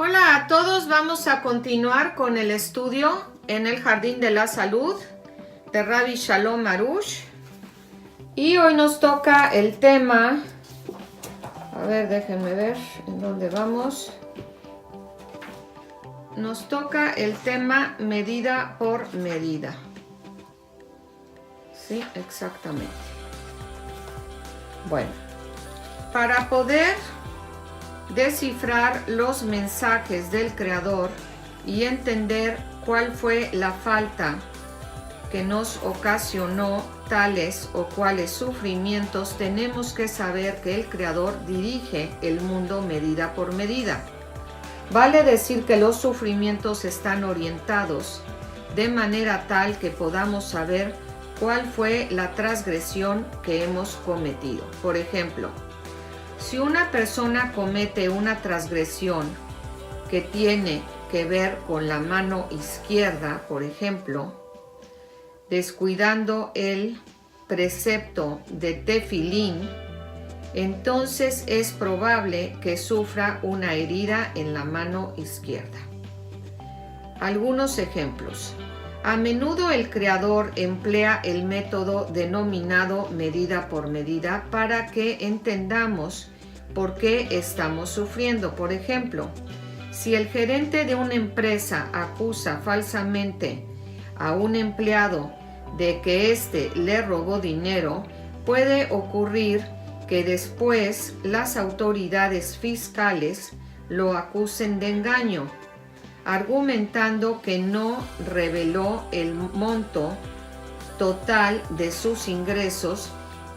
Hola a todos, vamos a continuar con el estudio en el Jardín de la Salud de Rabbi Shalom Arush. Y hoy nos toca el tema, a ver, déjenme ver en dónde vamos. Nos toca el tema medida por medida. Sí, exactamente. Bueno, para poder descifrar los mensajes del Creador y entender cuál fue la falta que nos ocasionó tales o cuales sufrimientos, tenemos que saber que el Creador dirige el mundo medida por medida. Vale decir que los sufrimientos están orientados de manera tal que podamos saber cuál fue la transgresión que hemos cometido. Por ejemplo, si una persona comete una transgresión que tiene que ver con la mano izquierda, por ejemplo, descuidando el precepto de tefilín, entonces es probable que sufra una herida en la mano izquierda. Algunos ejemplos. A menudo el Creador emplea el método denominado medida por medida para que entendamos por qué estamos sufriendo. Por ejemplo, si el gerente de una empresa acusa falsamente a un empleado de que éste le robó dinero, puede ocurrir que después las autoridades fiscales lo acusen de engaño, argumentando que no reveló el monto total de sus ingresos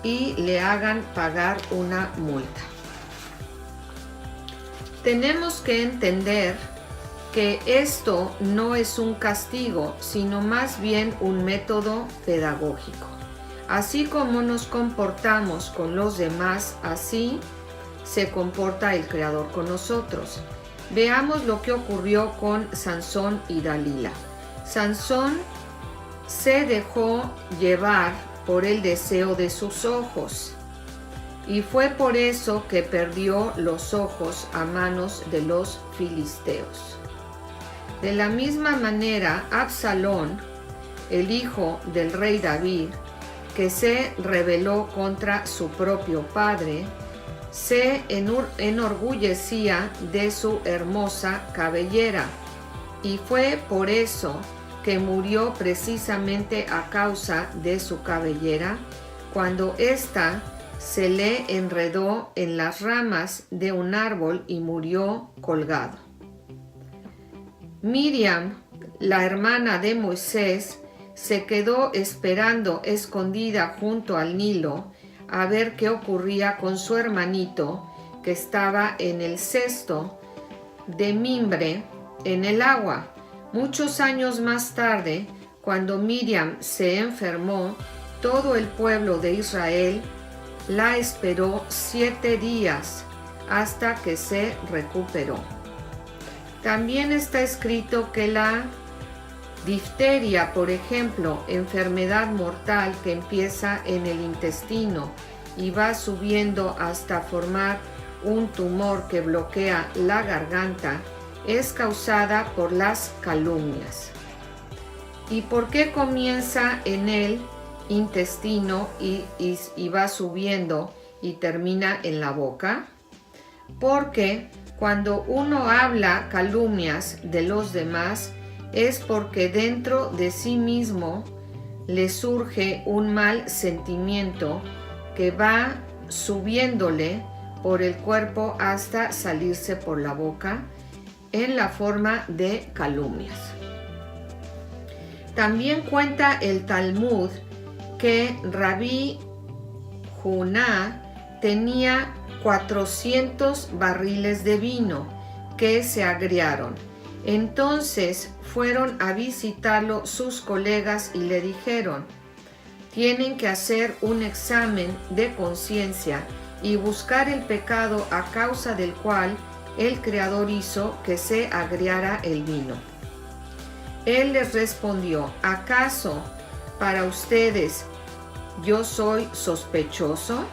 y le hagan pagar una multa. Tenemos que entender que esto no es un castigo, sino más bien un método pedagógico. Así como nos comportamos con los demás, así se comporta el Creador con nosotros. Veamos lo que ocurrió con Sansón y Dalila. Sansón se dejó llevar por el deseo de sus ojos y fue por eso que perdió los ojos a manos de los filisteos. De la misma manera, Absalón, el hijo del rey David, que se rebeló contra su propio padre, se enorgullecía de su hermosa cabellera y fue por eso que murió precisamente a causa de su cabellera cuando ésta se le enredó en las ramas de un árbol y murió colgado. Miriam, la hermana de Moisés, se quedó esperando escondida junto al Nilo a ver qué ocurría con su hermanito que estaba en el cesto de mimbre en el agua. Muchos años más tarde, cuando Miriam se enfermó, todo el pueblo de Israel la esperó 7 días hasta que se recuperó. También está escrito que la difteria, por ejemplo, enfermedad mortal que empieza en el intestino y va subiendo hasta formar un tumor que bloquea la garganta, es causada por las calumnias. ¿Y por qué comienza en el intestino y va subiendo y termina en la boca? Porque cuando uno habla calumnias de los demás, es porque dentro de sí mismo le surge un mal sentimiento que va subiéndole por el cuerpo hasta salirse por la boca en la forma de calumnias. También cuenta el Talmud que Rabí Juná tenía 400 barriles de vino que se agriaron. Entonces fueron a visitarlo sus colegas y le dijeron: tienen que hacer un examen de conciencia y buscar el pecado a causa del cual el Creador hizo que se agriara el vino. Él les respondió: ¿acaso para ustedes yo soy sospechoso?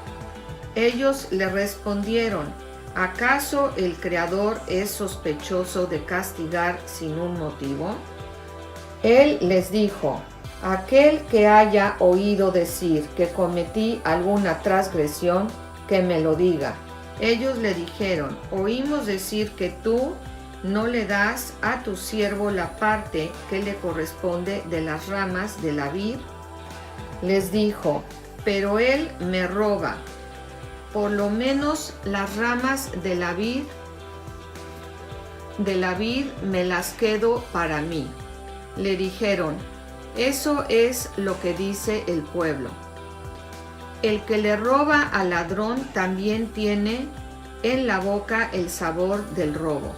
Ellos le respondieron: ¿Acaso el Creador es sospechoso de castigar sin un motivo? Él les dijo: aquel que haya oído decir que cometí alguna transgresión, que me lo diga. Ellos le dijeron: oímos decir que tú no le das a tu siervo la parte que le corresponde de las ramas de la vid. Les dijo: pero él me roba. Por lo menos las ramas de la vid me las quedo para mí. Le dijeron: eso es lo que dice el pueblo. El que le roba al ladrón también tiene en la boca el sabor del robo.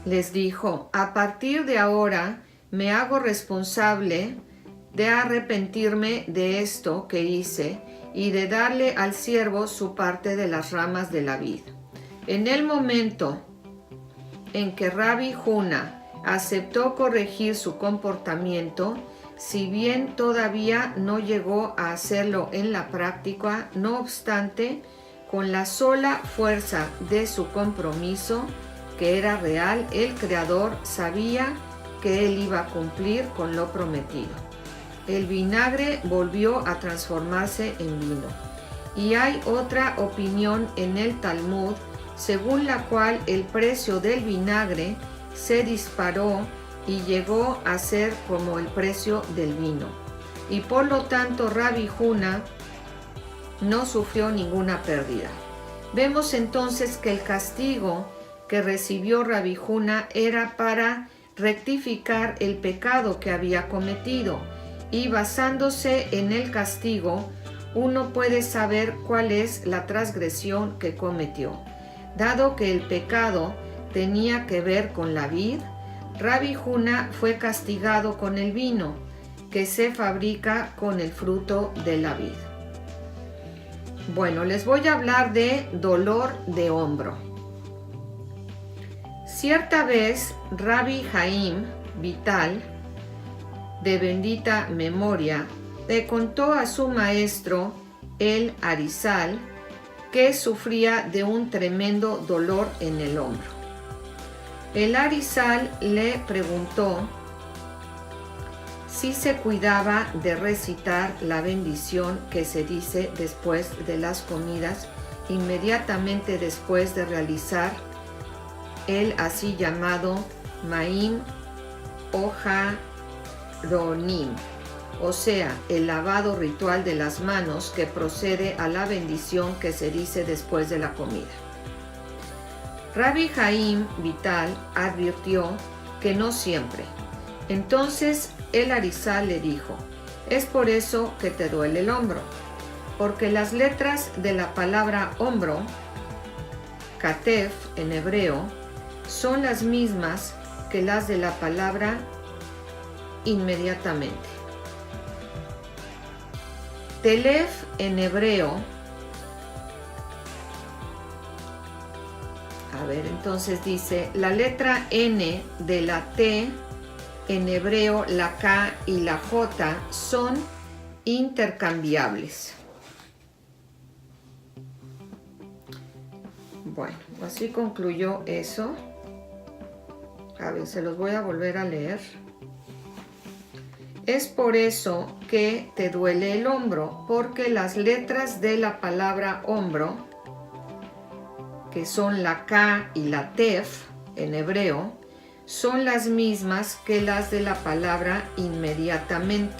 Les dijo: a partir de ahora me hago responsable de arrepentirme de esto que hice y de darle al siervo su parte de las ramas de la vid. En el momento en que Rabbi Juna aceptó corregir su comportamiento, si bien todavía no llegó a hacerlo en la práctica, no obstante, con la sola fuerza de su compromiso, que era real, el Creador sabía que él iba a cumplir con lo prometido. El vinagre volvió a transformarse en vino. Y hay otra opinión en el Talmud, según la cual el precio del vinagre se disparó y llegó a ser como el precio del vino. Y por lo tanto Rabbi Juna no sufrió ninguna pérdida. Vemos entonces que el castigo que recibió Rabbi Juna era para rectificar el pecado que había cometido, y basándose en el castigo, uno puede saber cuál es la transgresión que cometió. Dado que el pecado tenía que ver con la vid, Rabbi Juna fue castigado con el vino, que se fabrica con el fruto de la vid. Bueno, les voy a hablar de dolor de hombro. Cierta vez, Rabbi Haim Vital, de bendita memoria, le contó a su maestro, el Arizal, que sufría de un tremendo dolor en el hombro. El Arizal le preguntó si se cuidaba de recitar la bendición que se dice después de las comidas, inmediatamente después de realizar el así llamado Ma'im Oharonim, o sea, el lavado ritual de las manos que procede a la bendición que se dice después de la comida. Rabbi Haim Vital advirtió que no siempre. Entonces el Arizal le dijo: es por eso que te duele el hombro, porque las letras de la palabra hombro, katef en hebreo, son las mismas que las de la palabra inmediatamente. Telef en hebreo, entonces dice, la letra N de la T en hebreo, la K y la J son intercambiables. Bueno, así concluyó eso. Se los voy a volver a leer. Es por eso que te duele el hombro, porque las letras de la palabra hombro, que son la K y la Tef en hebreo, son las mismas que las de la palabra inmediatamente.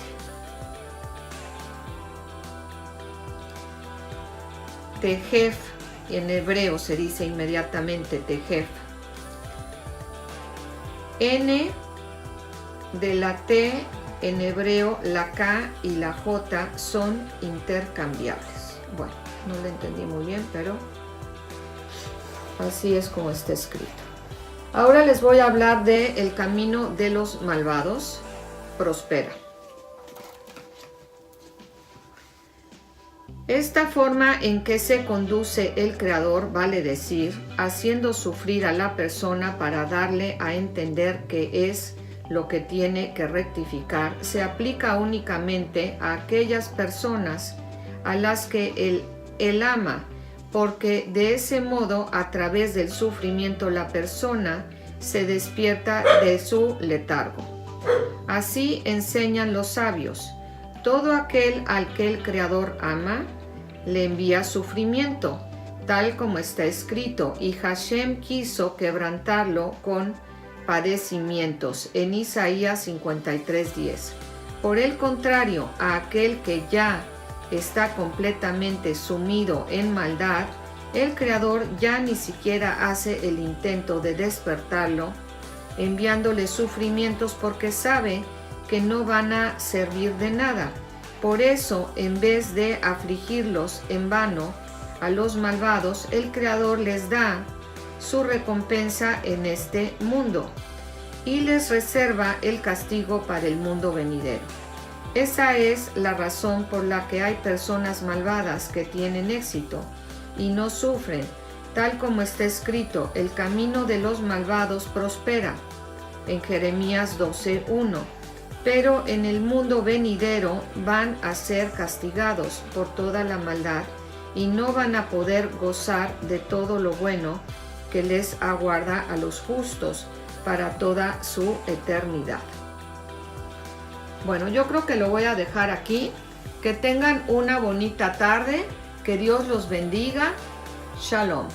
Tejef en hebreo se dice inmediatamente tejef. N de la T en hebreo, la K y la J son intercambiables. Bueno, no lo entendí muy bien, pero así es como está escrito. Ahora les voy a hablar de el camino de los malvados. Prospera. Esta forma en que se conduce el Creador, vale decir, haciendo sufrir a la persona para darle a entender que es lo que tiene que rectificar, se aplica únicamente a aquellas personas a las que el ama porque de ese modo, a través del sufrimiento, la persona se despierta de su letargo. Así enseñan los sabios: todo aquel al que el Creador ama, le envía sufrimiento, tal como está escrito, y Hashem quiso quebrantarlo con padecimientos, en Isaías 53:10. Por el contrario, a aquel que ya está completamente sumido en maldad, el Creador ya ni siquiera hace el intento de despertarlo, enviándole sufrimientos porque sabe que no van a servir de nada. Por eso, en vez de afligirlos en vano a los malvados, el Creador les da su recompensa en este mundo y les reserva el castigo para el mundo venidero. Esa es la razón por la que hay personas malvadas que tienen éxito y no sufren, tal como está escrito: el camino de los malvados prospera, en Jeremías 12:1. Pero en el mundo venidero van a ser castigados por toda la maldad y no van a poder gozar de todo lo bueno que les aguarda a los justos para toda su eternidad. Bueno, yo creo que lo voy a dejar aquí. Que tengan una bonita tarde. Que Dios los bendiga. Shalom.